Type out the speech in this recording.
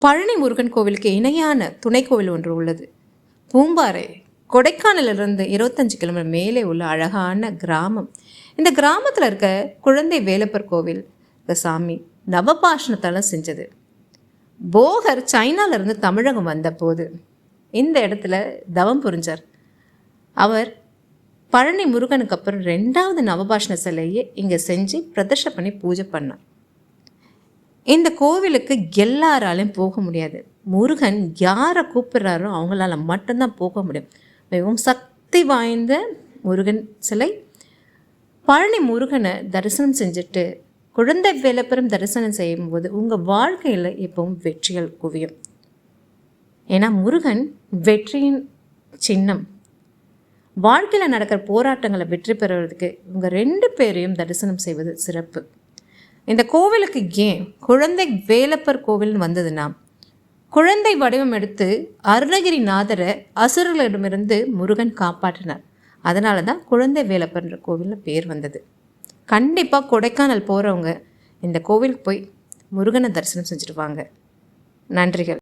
பழனி முருகன் கோவிலுக்கு இணையான துணை கோவில் ஒன்று உள்ளது. பூம்பாறை கொடைக்கானலிருந்து 25 கிலோமீட்டர் மேலே உள்ள அழகான கிராமம். இந்த கிராமத்தில் இருக்க குழந்தை வேலப்பர் கோவில் சாமி நவபாஷணத்தால் செஞ்சது. போகர் சைனாவிலிருந்து தமிழகம் வந்தபோது இந்த இடத்துல தவம் புரிஞ்சார். அவர் பழனி முருகனுக்கு அப்புறம் 2வது நவபாஷண சிலையை இங்கே செஞ்சு பிரதிஷ்டை பண்ணி பூஜை பண்ணார். இந்த கோவிலுக்கு எல்லாராலையும் போக முடியாது. முருகன் யாரை கூப்பிட்றாரோ அவங்களால மட்டும்தான் போக முடியும். மிகவும் சக்தி வாய்ந்த முருகன் சிலை. பழனி முருகனை தரிசனம் செஞ்சுட்டு குழந்தை வேலப்பெரும் தரிசனம் செய்யும்போது உங்கள் வாழ்க்கையில் எப்பவும் வெற்றிகள் குவியும். ஏன்னா முருகன் வெற்றியின் சின்னம். வாழ்க்கையில் நடக்கிற போராட்டங்களை வெற்றி பெறுவதற்கு உங்கள் 2 பேரையும் தரிசனம் செய்வது சிறப்பு. இந்த கோவிலுக்கு ஏன் குழந்தை வேலப்பர் கோவில்னு வந்ததுன்னா, குழந்தை வடிவம் எடுத்து அருணகிரிநாதரை அசுரர்களிடமிருந்து முருகன் காப்பாற்றினார். அதனால தான் குழந்தை வேலப்பர்ன்ற கோவிலில் பேர் வந்தது. கண்டிப்பாக கொடைக்கானல் போகிறவங்க இந்த கோவிலுக்கு போய் முருகனை தரிசனம் செஞ்சுட்டு வாங்க. நன்றிகள்.